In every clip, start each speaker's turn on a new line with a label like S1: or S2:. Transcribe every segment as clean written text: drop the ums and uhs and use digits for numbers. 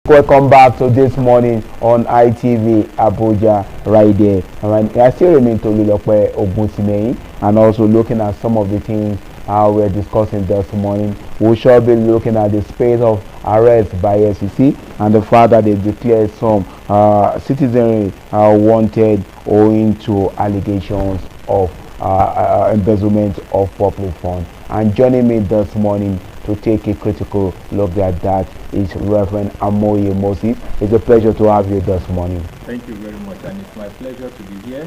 S1: Welcome back to This Morning on ITV Abuja right there. And I still remain to Lulokwe Ogunsimei and also looking at some of the things we're discussing this morning. We shall be looking at the space of arrest by EFCC and the fact that they declared some citizenry wanted owing to allegations of embezzlement of public funds. And joining me this morning to take a critical look at that is Reverend Amoye Moses. It's a pleasure to have you this morning.
S2: Thank you very much, and it's my pleasure to be here.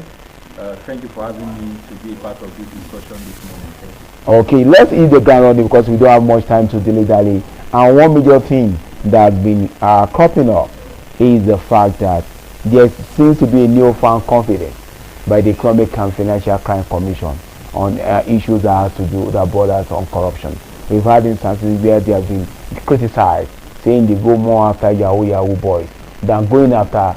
S2: Thank you for having me to be a part of this discussion this morning. Thank you.
S1: Okay, let's hit the ground running because we don't have much time to dilly-dally. And one major thing that's been cropping up is the fact that there seems to be a newfound confidence by the Economic and Financial Crime Commission on issues that has to do that borders on corruption. We've had instances where they have been criticized, saying they go more after Yahoo boys than going after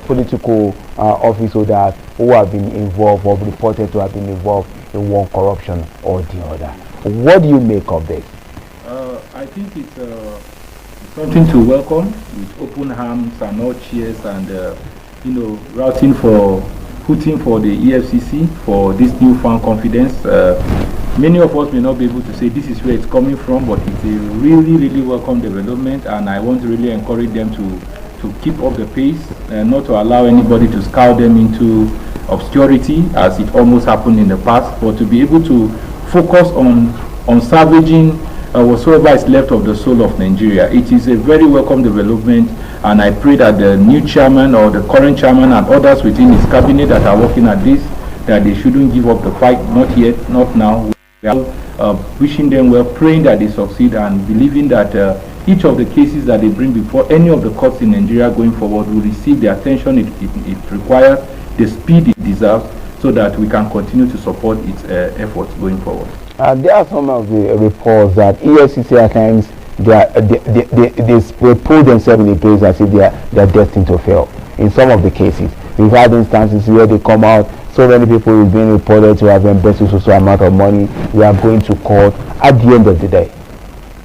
S1: political office holders who have been involved or reported to have been involved in one corruption or the other. What do you make of this?
S2: I think it's something to welcome with open arms and all cheers and putting for the EFCC for this newfound confidence. Many of us may not be able to say this is where it's coming from, but it's a really, really welcome development, and I want to really encourage them to keep up the pace and not to allow anybody to scour them into obscurity as it almost happened in the past, but to be able to focus on salvaging whatsoever is left of the soul of Nigeria. It is a very welcome development, and I pray that the new chairman or the current chairman and others within his cabinet that are working at this, that they shouldn't give up the fight, not yet, not now. We are wishing them well, praying that they succeed, and believing that each of the cases that they bring before any of the courts in Nigeria going forward will receive the attention it requires, the speed it deserves, so that we can continue to support its efforts going forward.
S1: There are some of the reports that EFCC at times they pull themselves in a place as if they are destined to fail. In some of the cases, we've had instances where they come out, so many people is being reported to have embezzled so amount of money. We are going to court. At the end of the day,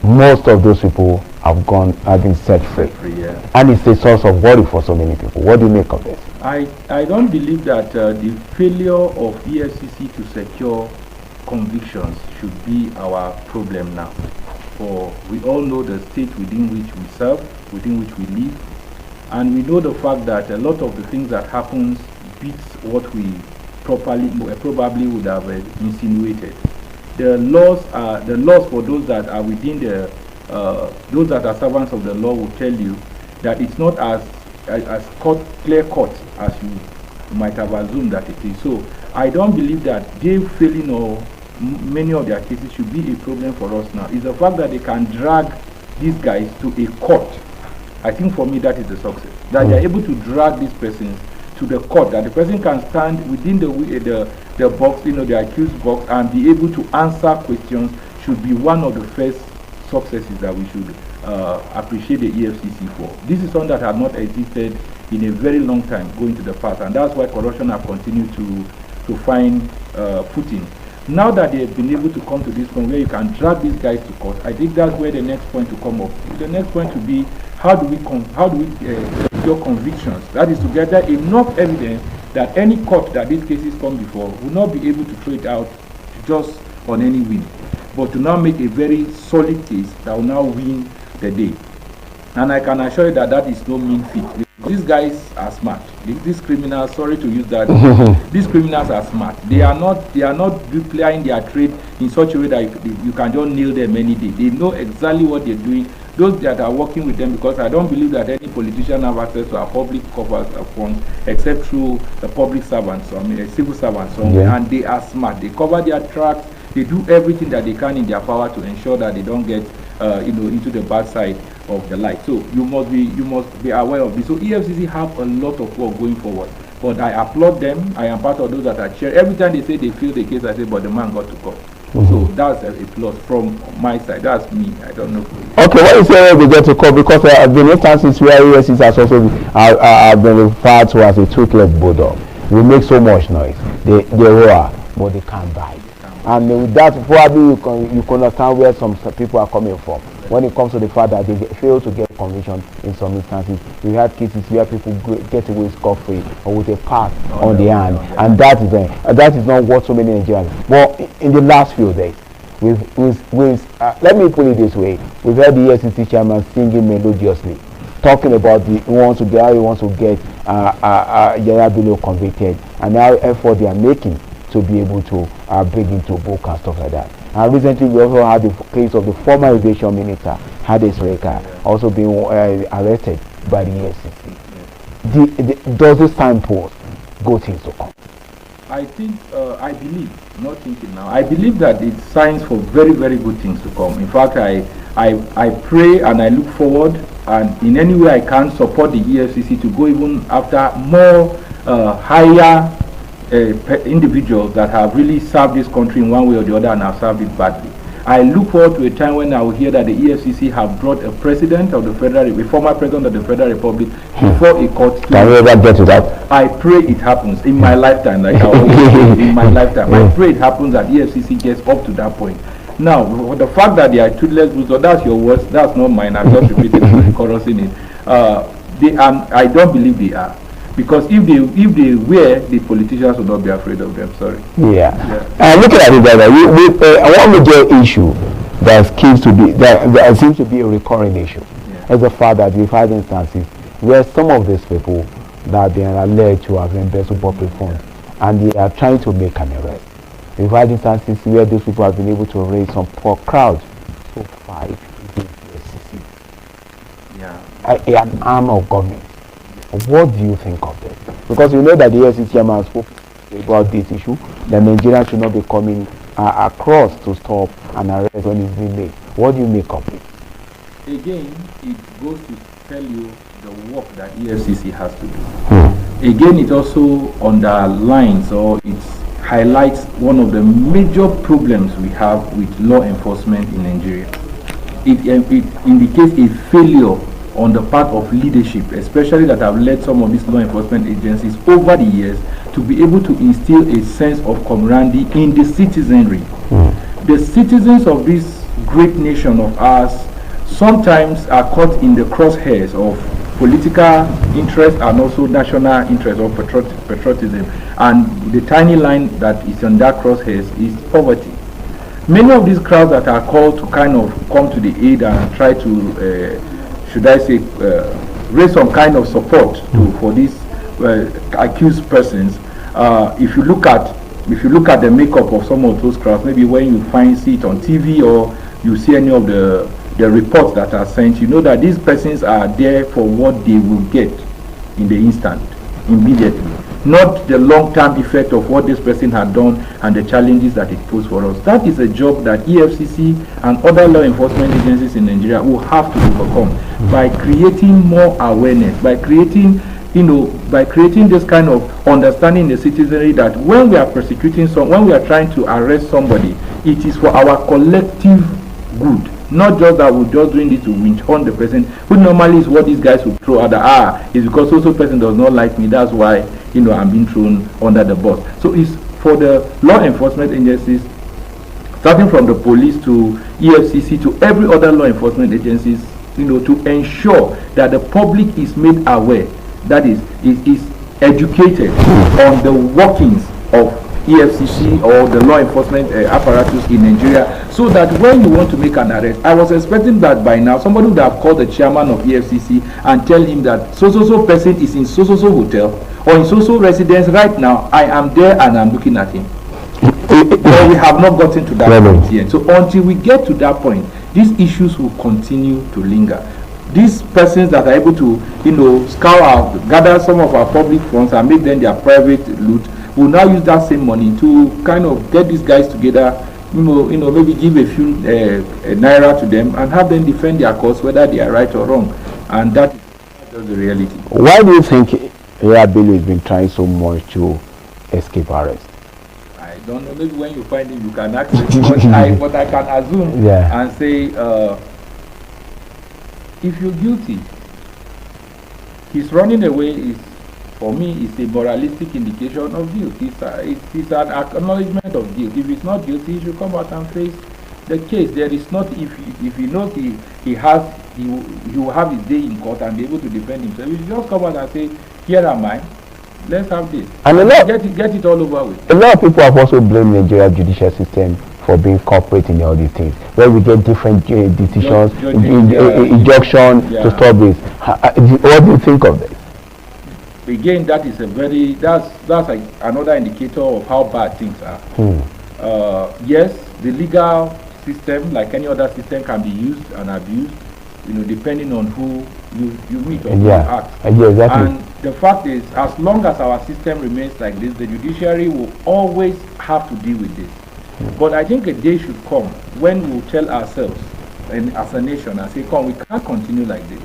S1: most of those people have been set free.
S2: Yeah.
S1: And it's a source of worry for so many people. What do you make of this?
S2: I don't believe that the failure of EFCC to secure convictions should be our problem now. For we all know the state within which we serve, within which we live, and we know the fact that a lot of the things that happens beats what we probably would have insinuated. The laws for those that are within those that are servants of the law will tell you that it's not as clear cut as you might have assumed that it is. So I don't believe that they failing or many of their cases should be a problem for us now. It's the fact that they can drag these guys to a court. I think for me that is the success. That they are able to drag these persons to the court, that the person can stand within the box, the accused box, and be able to answer questions should be one of the first successes that we should appreciate the EFCC for. This is something that had not existed in a very long time going to the past, and that's why corruption has continued to find footing. Now that they have been able to come to this point where you can drag these guys to court, I think that's where the next point to come up. The next point to be how do we secure convictions? That is to gather enough evidence that any court that these cases come before will not be able to throw it out just on any whim, but to now make a very solid case that will now win the day. And I can assure you that that is no mean feat. These guys are smart. These criminals, sorry to use that, these criminals are smart. They are not plying their trade in such a way that you can just nail them any day. They know exactly what they're doing. Those that are working with them, because I don't believe that any politician have access to our public covers of funds except through the public servants, civil servants, and they are smart. They cover their tracks. They do everything that they can in their power to ensure that they don't get into the bad side of the light. So you must be aware of this. So EFCC have a lot of work going forward, but I applaud them. I am part of those that are cheer. Every time they say they feel the case, I say, but the man got to court. So that's a plus from my side. That's me. I don't know.
S1: Okay, what is say they get to court? Because there have been instances where EFCC has also been referred to as a toothless bulldog. They make so much noise. They roar, but they can't bite. And with that, probably you can understand where some people are coming from. when it comes to the fact that they fail to get conviction in some instances. We had cases where people get away scot-free or with a pass on the hand, and that is not what so many Nigerians. But in the last few days, let me put it this way: we've heard the EFCC chairman singing melodiously, talking about how he wants to get Yaya Bello convicted, and now effort they are making to be able to bring him to book and stuff like that. And recently we also had the case of the former aviation minister Hades Reka also being arrested by the EFCC. Does this time pose good things to come?
S2: I think, I believe, not thinking now, I believe that it's signs for very, very good things to come. In fact, I pray and I look forward, and in any way I can support the EFCC to go even after more higher individuals that have really served this country in one way or the other and have served it badly. I look forward to a time when I will hear that the EFCC have brought a president of the federal, a former president of the Federal Republic before a court.
S1: Can we ever get to that?
S2: I pray it happens in my lifetime, like I always say, in my lifetime. I pray it happens that EFCC gets up to that point. Now, for the fact that they are toothless, so that's your words, that's not mine. I'm just repeating it, chorusing it. I don't believe they are. Because if they were, the politicians would not be afraid of them. Sorry.
S1: Yeah. Looking at it, brother, one major issue that seems to be a recurring issue is the fact that we've had instances where some of these people that they are alleged to have embezzled public funds and they are trying to make an arrest. We've had instances where those people have been able to raise some poor crowds to fight against the SEC. An arm of government. What do you think of this? Because you know that the EFCC chairman spoke about this issue, that Nigerians should not be coming across to stop an arrest when it's being made. What do you make of it?
S2: Again, it goes to tell you the work that EFCC has to do. Again, it also underlines or it highlights one of the major problems we have with law enforcement in Nigeria. It indicates a failure on the part of leadership, especially that have led some of these law enforcement agencies over the years to be able to instill a sense of camaraderie in the citizenry. The citizens of this great nation of ours sometimes are caught in the crosshairs of political interest and also national interest or patriotism, and the tiny line that is on that crosshairs is poverty. Many of these crowds that are called to kind of come to the aid and try to should I say, raise some kind of support for these accused persons. If you look at the makeup of some of those crowds, maybe when you see it on TV or you see any of the reports that are sent, you know that these persons are there for what they will get in the instant, immediately, not the long-term effect of what this person had done and the challenges that it poses for us. That is a job that EFCC and other law enforcement agencies in Nigeria will have to overcome by creating more awareness, by creating this kind of understanding in the citizenry that when we are persecuting when we are trying to arrest somebody, it is for our collective good. Not just that we're just doing this to winch on the person, who normally is what these guys would throw at is because also person does not like me, that's why I'm being thrown under the bus. So it's for the law enforcement agencies, starting from the police to EFCC to every other law enforcement agencies, to ensure that the public is made aware, that is educated on the workings of EFCC or the law enforcement apparatus in Nigeria, so that when you want to make an arrest, I was expecting that by now somebody would have called the chairman of EFCC and tell him that so person is in so hotel or in so residence right now. I am there and I'm looking at him. Well, we have not gotten to that point yet. So until we get to that point, these issues will continue to linger. These persons that are able to, scour out, gather some of our public funds and make them their private loot, will now use that same money to kind of get these guys together, maybe give a few naira to them and have them defend their cause, whether they are right or wrong. And that is just the reality.
S1: Why do you think Yaya Bello has been trying so much to escape arrest?
S2: I don't know. Maybe when you find him, you can ask him. But I can assume and say, if you're guilty, his running away is, for me, it's a moralistic indication of guilt. It's an acknowledgement of guilt. If he's not guilty, he should come out and face the case. There is not, if he knows he will have his day in court and be able to defend himself, he just come out and say, here am I, let's have this.
S1: And
S2: get it all over with.
S1: A lot of people have also blamed Nigeria judicial system for being corporate in all these things, where we get different decisions, injunction to stop this. What do you think of this?
S2: Again, that is that's like another indicator of how bad things are. Yes, the legal system, like any other system, can be used and abused, depending on who you meet or who you act.
S1: Yeah, exactly.
S2: And the fact is, as long as our system remains like this, the judiciary will always have to deal with this. But I think a day should come when we will tell ourselves, and as a nation, and say, come, we can't continue like this.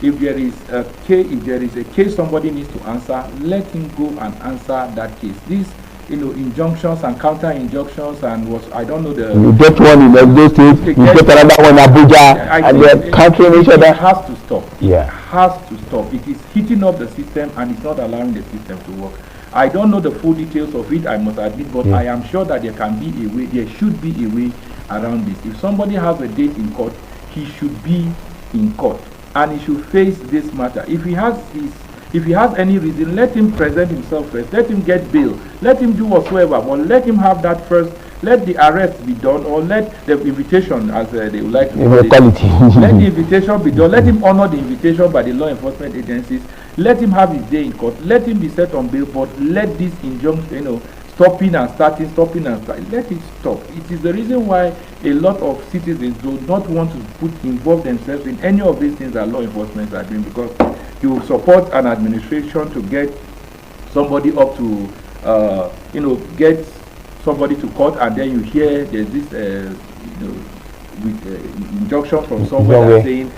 S2: If there is a case somebody needs to answer, let him go and answer that case. These, injunctions and counter injunctions and I don't know the. You
S1: get one in those states, you get another one in Abuja, and they're countering each other.
S2: It has to stop.
S1: Yeah.
S2: It has to stop. It is heating up the system and it's not allowing the system to work. I don't know the full details of it, I must admit, but I am sure that there should be a way around this. If somebody has a date in court, he should be in court and he should face this matter. If he has any reason, let him present himself first, let him get bail, let him do whatsoever, but let him have that first. Let the arrest be done, or let the invitation, as they would like to call it, let the invitation be done. Let him honor the invitation by the law enforcement agencies. Let him have his day in court. Let him be set on bail, but let this injunction, stopping and starting, let it stop. It is the reason why a lot of citizens do not want to involve themselves in any of these things that law enforcement are doing, because you support an administration to get somebody up to, get somebody to court, and then you hear there's this injunction from somewhere saying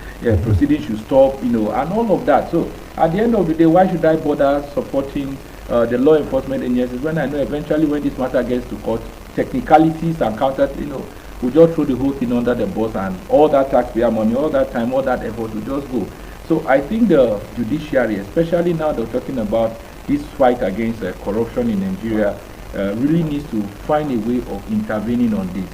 S2: proceedings should stop, and all of that. So at the end of the day, why should I bother supporting the law enforcement agencies when I know eventually when this matter gets to court, technicalities and counter, we just throw the whole thing under the bus, and all that taxpayer money, all that time, all that effort will just go. So I think the judiciary, especially now they're talking about this fight against corruption in Nigeria, really needs to find a way of intervening on this.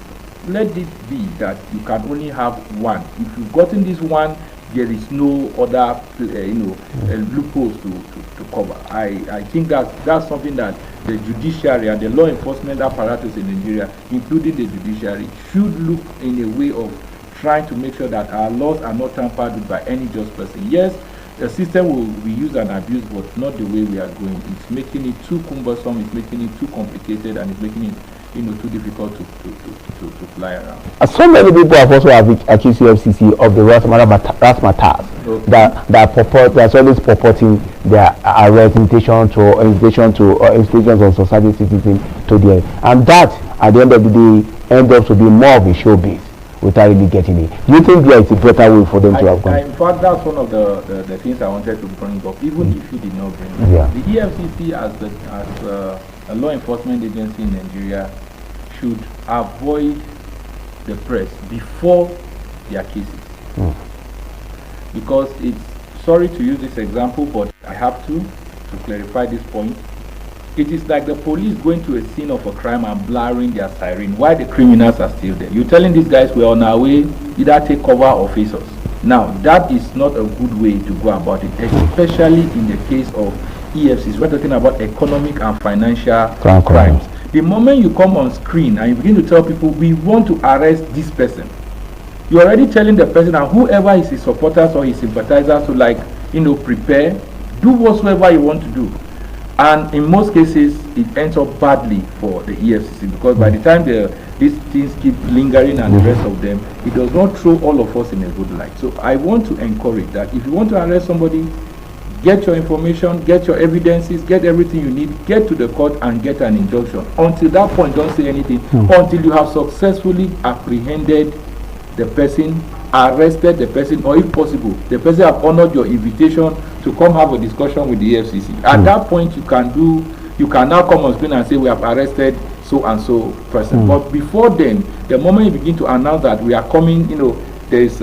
S2: Let it be that you can only have one. If you've gotten this one, there is no other, loopholes to cover. I think that's something that the judiciary and the law enforcement apparatus in Nigeria, including the judiciary, should look in a way of trying to make sure that our laws are not tampered with by any just person. Yes, the system will be used and abused, but not the way we are going. It's making it too cumbersome, it's making it too complicated, and it's making it too difficult to fly around.
S1: So many people have also accused EFCC of the razzmatazz that's always purporting their arrest, invitation to institutions and society citizens to them, and that at the end of the day ends up to be more of a showbiz without really getting it. Do you think there is a better way for them to have gone?
S2: In fact, that's one of the things I wanted to bring up, even if you did not bring it up. The EFCC as a law enforcement agency in Nigeria should avoid the press before their cases. Because it's, sorry to use this example, but I have to clarify this point. It is like the police going to a scene of a crime and blaring their siren while the criminals are still there. You're telling these guys we're on our way, either take cover or face us. Now, that is not a good way to go about it, especially in the case of EFCs. We're talking about economic and financial crimes. The moment you come on screen and you begin to tell people, we want to arrest this person, you're already telling the person and whoever is his supporters or his sympathizers to prepare, do whatsoever you want to do. And in most cases, it ends up badly for the EFCC, because by the time these things keep lingering and the rest of them, it does not throw all of us in a good light. So I want to encourage that if you want to arrest somebody, get your information, get your evidences, get everything you need, get to the court and get an injunction. Until that point, don't say anything until you have successfully apprehended the person, arrested the person, or if possible, the person have honored your invitation to come have a discussion with the EFCC. At that point, you can now come on screen and say we have arrested so and so person. But before then, the moment you begin to announce that we are coming, there's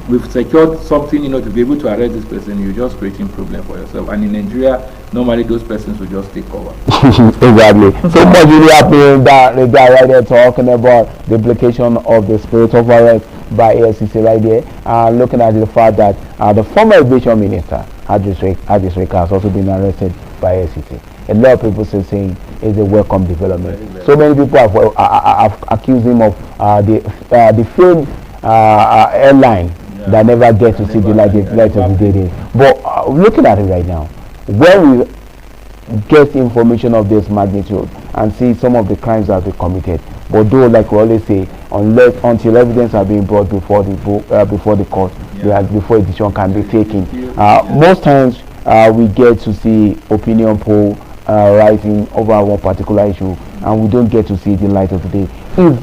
S2: we've secured something, to be able to arrest this person. You're just creating problem for yourself. And in Nigeria, normally those persons will just take cover.
S1: Exactly. So much really happening that the guy right there talking about the implication of the spirit of arrest by EFCC right there. Looking at the fact that the former education minister, Hadris has also been arrested by EFCC. A lot of people are saying it's a welcome development. So many people have accused him of the failed airline that never get to see the light of the day. But looking at it right now, when we get information of this magnitude and see some of the crimes that we committed, but though, like we always say, until evidence are being brought before the court, before a decision can be taken. Most times we get to see opinion poll rising over one particular issue, and we don't get to see the light of the day. If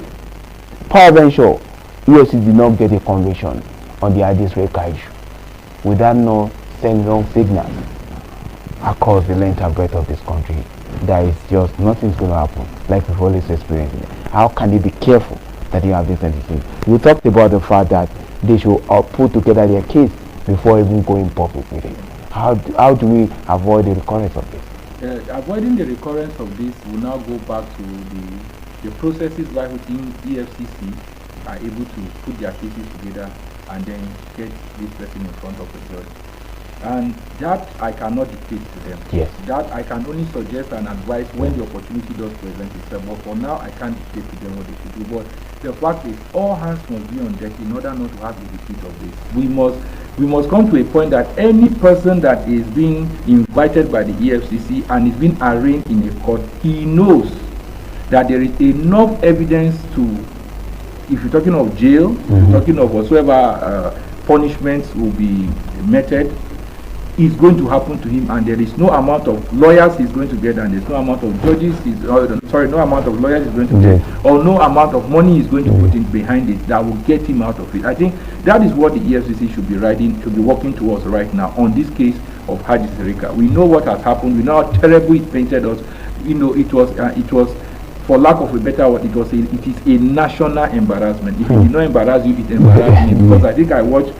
S1: peradventure EFCC did not get a conviction on the Hadris issue, would that not send wrong signals across the length and breadth of this country? That is just nothing's going to happen, like we've always experienced. How can they be careful that you have this entity? We talked about the fact that they should put together their case before even going public with it. How do we avoid the recurrence of this?
S2: Avoiding the recurrence of this will now go back to the processes by which EFCC are able to put their cases together and then get this person in front of the judge. And that I cannot dictate to them.
S1: Yes.
S2: That I can only suggest and advise when the opportunity does present itself. But for now, I can't dictate to them what they should do. But the fact is, all hands must be on deck in order not to have a repeat of this. We must come to a point that any person that is being invited by the EFCC and is being arraigned in a court, he knows that there is enough evidence to, if you're talking of jail, you're talking of whatsoever punishments will be meted, is going to happen to him, and there is no amount of lawyers he's going to get, and there's no amount of judges no amount of lawyers he's going to get, or no amount of money he's going to put in behind it that will get him out of it. I think that is what the EFCC should be working towards right now on this case of Hadris. We know what has happened. We know how terrible it painted us. It was for lack of a better word, it is a national embarrassment. If it did not embarrass you, it embarrassed me, because I think I watched
S1: on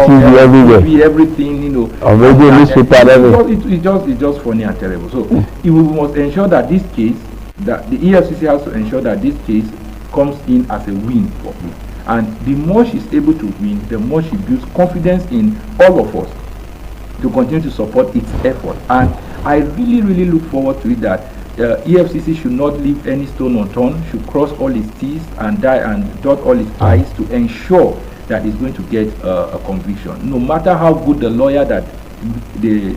S1: TV everywhere.
S2: Everything,
S1: on radio, newspaper, everything.
S2: It's just funny and terrible. So we must ensure that this case, that the EFCC has to ensure that this case comes in as a win for me. And the more she's able to win, the more she builds confidence in all of us to continue to support its effort. And I really, really look forward to it that EFCC should not leave any stone unturned, should cross all its T's and dot all its I's to ensure that it's going to get a conviction. No matter how good the lawyer that the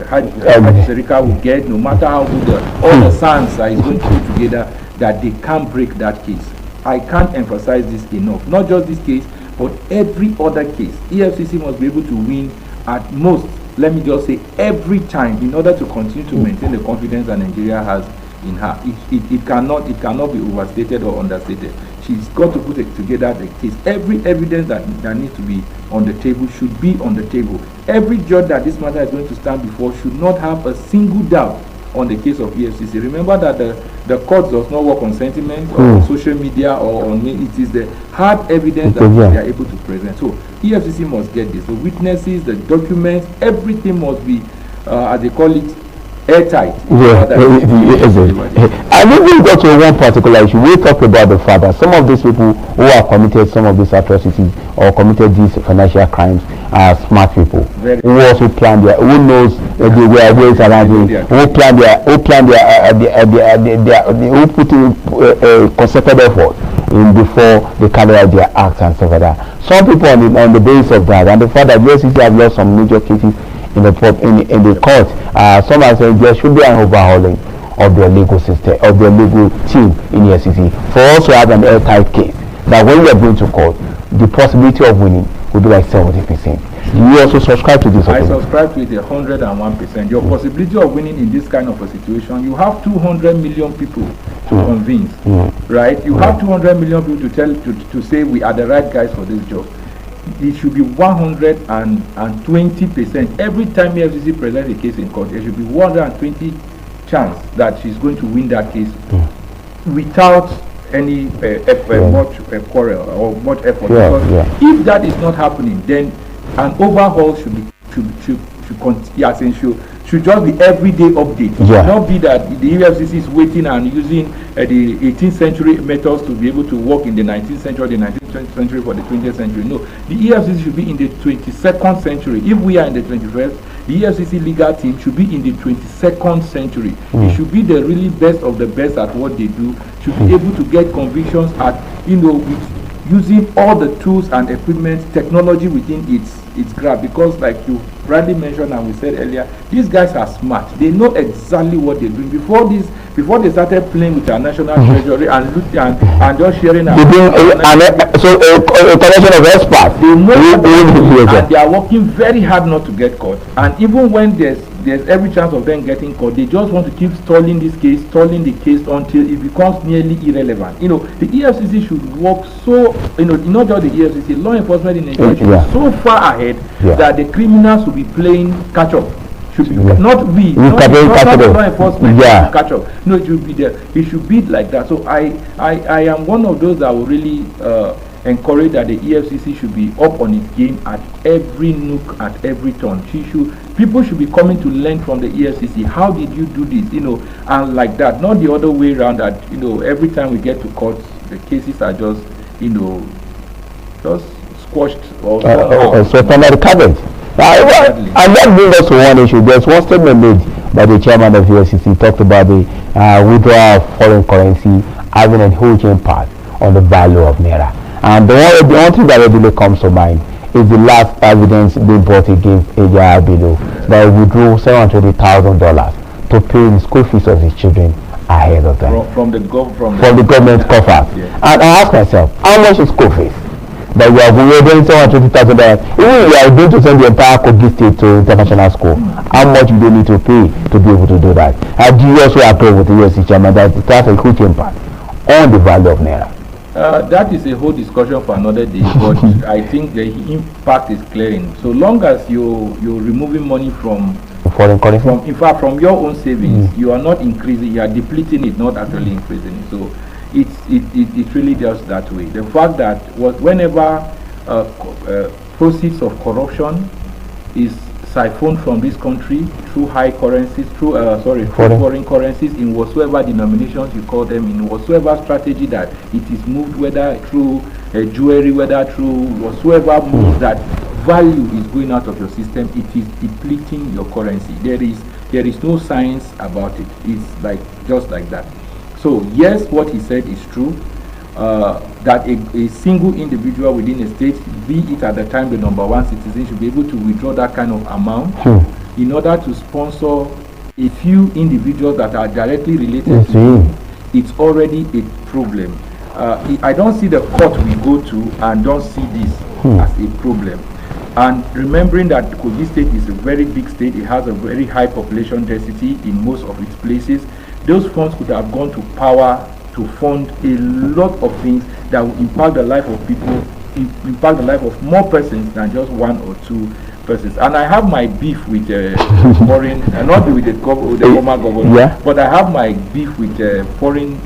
S2: Hadris will get, no matter how good all the sons is going to put together, that they can't break that case. I can't emphasize this enough. Not just this case, but every other case. EFCC must be able to win at most, let me just say, every time, in order to continue to maintain the confidence that Nigeria has in her. It cannot be overstated or understated. She's got to put it together the case. Every evidence that needs to be on the table should be on the table. Every judge that this matter is going to stand before should not have a single doubt on the case of EFCC. Remember that the court does not work on sentiments or on social media or on it is the hard evidence that they are able to present. So EFCC must get this. The witnesses, the documents, everything must be, as they call it, airtight.
S1: I think we got to one particular issue. We talked about the fact that some of these people who have committed some of these atrocities or committed these financial crimes are smart people who also plan their, who knows their ways around it, who put in a concerted effort before they carry out their acts and stuff like that. Some people on the basis of that, and the fact that USCC have lost some major cases in the court, some are saying there should be an overhauling of their legal system, of their legal team in the EFCC, for us to have an airtight case that when we are going to court, the possibility of winning will be like 70%. Do you also subscribe to this?
S2: I subscribe to it 101%. Your possibility of winning in this kind of a situation, you have 200 million people to convince, right? You have 200 million people to say we are the right guys for this job. It should be 120%. Every time the EFCC presents a case in court, there should be 120 chance that she's going to win that case without any much quarrel or much effort.
S1: Because
S2: if that is not happening, then an overhaul should just be everyday update. It should not be that the EFCC is waiting and using the 18th century methods to be able to work in the 19th century, the 19th century for the 20th century. No, the EFCC should be in the 22nd century. If we are in the 21st, the EFCC legal team should be in the 22nd century. It should be the really best of the best at what they do. Should be able to get convictions at, with using all the tools and equipment, technology within its grasp. Because like you rightly mentioned and we said earlier, these guys are smart. They know exactly what they're doing. Before they started playing with our national treasury and looting and just sharing our
S1: a collection of experts.
S2: They know and they are working very hard not to get caught. And even when there's every chance of them getting caught, they just want to keep stalling the case until it becomes nearly irrelevant. The EFCC should work so, not just the EFCC, law enforcement in Nigeria should be so far ahead that the criminals will be playing catch up. Should be not we, not law enforcement catch up. No, it should be there. It should be like that. So I am one of those that will really encourage that the EFCC should be up on its game at every nook, at every turn. People should be coming to learn from the EFCC. How did you do this? And like that, not the other way around. That every time we get to court, the cases are just just squashed or
S1: swept under the carpet. And that brings us to one issue. There's one statement made by the chairman of the EFCC, talked about the withdrawal of foreign currency having a huge impact on the value of naira. And the one thing that readily comes to mind is the last evidence being brought against Ejaya Bello that withdrew $720,000 to pay the school fees of his children ahead of time
S2: from the
S1: government coffers. And I ask myself, how much is school fees? That you are withdrawing $720,000. Even if you are going to send the entire Kogi state to international school, how much do they need to pay to be able to do that? And do you also agree with the EFCC chairman that it has a huge impact on the value of naira?
S2: That is a whole discussion for another day, but I think the impact is clearing. So long as you're removing money from
S1: foreign currency,
S2: from your own savings, you are not increasing, you are depleting it, not actually increasing it. So it really does that way. The fact that whenever proceeds of corruption is siphoned from this country through high currencies, through foreign currencies, in whatsoever denominations you call them, in whatsoever strategy that it is moved, whether through jewelry, whether through whatsoever moves that value is going out of your system, it is depleting your currency. There is no science about it. It's just like that. So yes, what he said is true. That a single individual within a state, be it at the time the number one citizen, should be able to withdraw that kind of amount in order to sponsor a few individuals that are directly related to him. It's already a problem. I don't see the court we go to and don't see this as a problem. And remembering that Kogi State is a very big state, it has a very high population density in most of its places. Those funds could have gone to power to fund a lot of things that will impact the life of people, impact the life of more persons than just one or two persons. And I have my beef with foreign, not with the former government, but I have my beef with foreign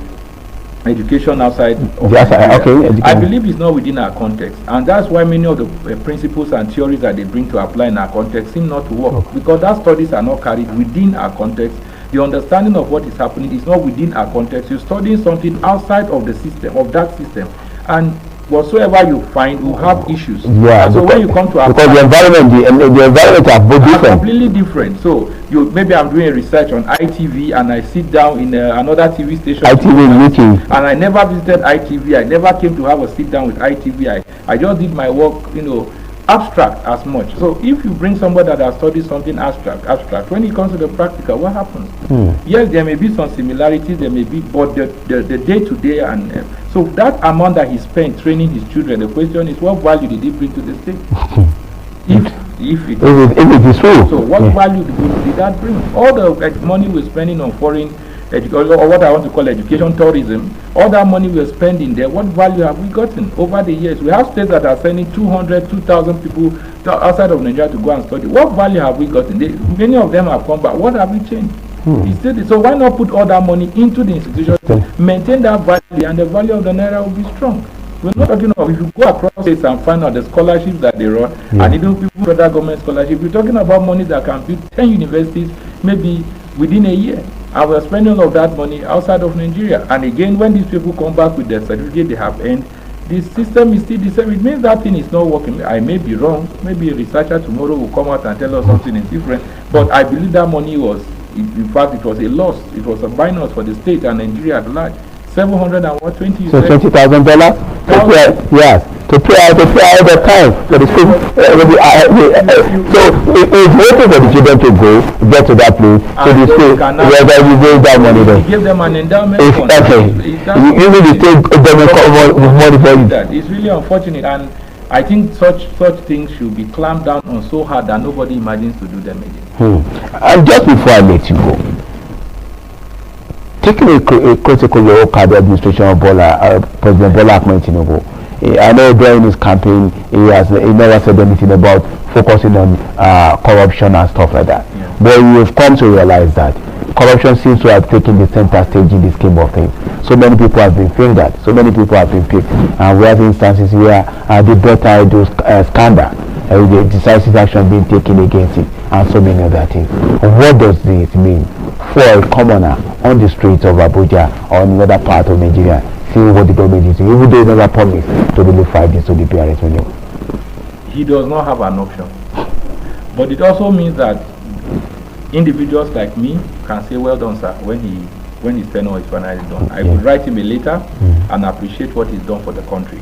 S2: education outside of Nigeria. I believe it's not within our context, and that's why many of the principles and theories that they bring to apply in our context seem not to work, because that studies are not carried within our context. The understanding of what is happening is not within our context. You're studying something outside of the system, of that system, and whatsoever you find will have issues. So when you come to our
S1: because the environment are both different.
S2: Completely different. So maybe I'm doing a research on ITV and I sit down in another TV station.
S1: ITV meeting.
S2: And I never visited ITV. I never came to have a sit down with ITV. I just did my work, abstract as much. So if you bring somebody that has studied something abstract, when it comes to the practical, what happens? Yes, there may be some similarities, there may be, but the day-to-day and so that amount that he spent training his children, the question is, what value did he bring to the state? if it is true. So what value did that bring? All the money we're spending on foreign or what I want to call education tourism, all that money we're spending there, what value have we gotten over the years? We have states that are sending 200, 2,000 people outside of Nigeria to go and study. What value have we gotten? Many of them have come back. What have we changed? So why not put all that money into the institution to maintain that value, and the value of the naira will be strong. We're not talking about, if you go across states and find out the scholarships that they run, and even people federal government scholarship, we're talking about money that can build 10 universities maybe within a year. And we're spending all of that money outside of Nigeria. And again, when these people come back with the certificate they have earned, the system is still the same. It means that thing is not working. I may be wrong. Maybe a researcher tomorrow will come out and tell us something is different. But I believe that money was, in fact, it was a loss. It was a minus for the state and Nigeria at large. 720. So
S1: $20,000. Yes, to pay out the time for the school. So it's waiting for the children to get to that place. So the school, whether you raise that money there.
S2: Give them an endowment fund.
S1: Okay. You need to take government money for it.
S2: That it's really unfortunate, and I think such things should be clamped down on so hard that nobody imagines to do them again.
S1: And just before I let you go, taking a critical look at the administration of President Bola Ahmed Tinubu, I know during his campaign he never said anything about focusing on corruption and stuff like that. Yeah. But we've come to realize that corruption seems to have taken the center stage in the scheme of things. So many people have been fingered, so many people have been picked, and we have instances where the better those scandal, the decisive action being taken against it, and so many other things. What does this mean for a commoner on the streets of Abuja or in another part of Nigeria, seeing what the government is doing, even though they never promised to really fight this to the PRS window?
S2: He does not have an option. But it also means that individuals like me can say, well done, sir, when his tenure is finally done. I would write him a letter and appreciate what he's done for the country.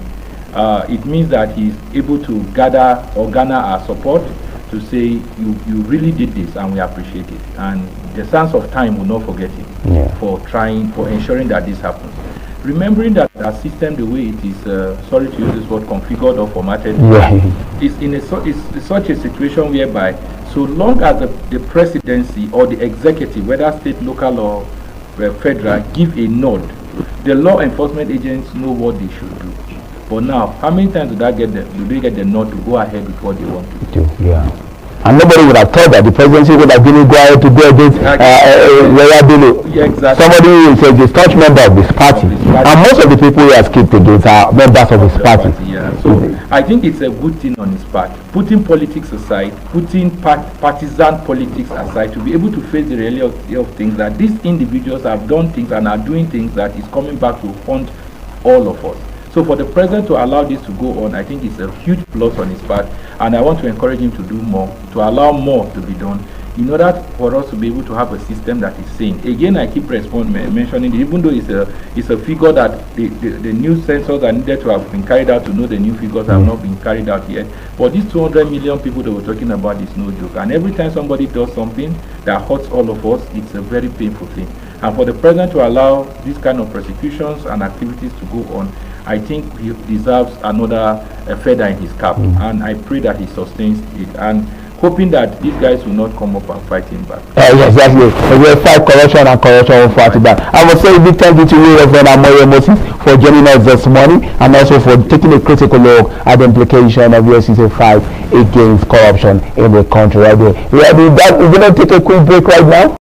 S2: It means that he's able to garner our support to say, you really did this and we appreciate it. And the sands of time will not forget him for ensuring that this happens. Remembering that our system, the way it is, sorry to use this word, configured or formatted, is such a situation whereby so long as the presidency or the executive, whether state, local or federal, give a nod, the law enforcement agents know what they should do. But now, how many times do they get the nod to go ahead with what they want to do?
S1: And nobody would have thought that the presidency would have been required to go against somebody who is a staunch member of this party. And most of the people he has kicked against are members of his party.
S2: So I think it's a good thing on his part. Putting politics aside, putting partisan politics aside, to be able to face the reality of things, that these individuals have done things and are doing things that is coming back to haunt all of us. So for the president to allow this to go on, I think it's a huge plus on his part, and I want to encourage him to do more, to allow more to be done, in order for us to be able to have a system that is sane. Again, I keep mentioning it, even though it's a figure that the new census are needed to have been carried out to know the new figures have not been carried out yet. But these 200 million people that we're talking about is no joke. And every time somebody does something that hurts all of us, it's a very painful thing. And for the president to allow these kind of prosecutions and activities to go on, I think he deserves another feather in his cap, and I pray that he sustains it, and hoping that these guys will not come up and fight him back.
S1: Yes, exactly. We will fight corruption, and corruption will fight back. I will say a big thank you to you, Reverend Amoye Moses, for joining us this morning, and also for taking a critical look at the implication of EFCC fight against corruption in the country. Right there. We're going to take a quick break right now.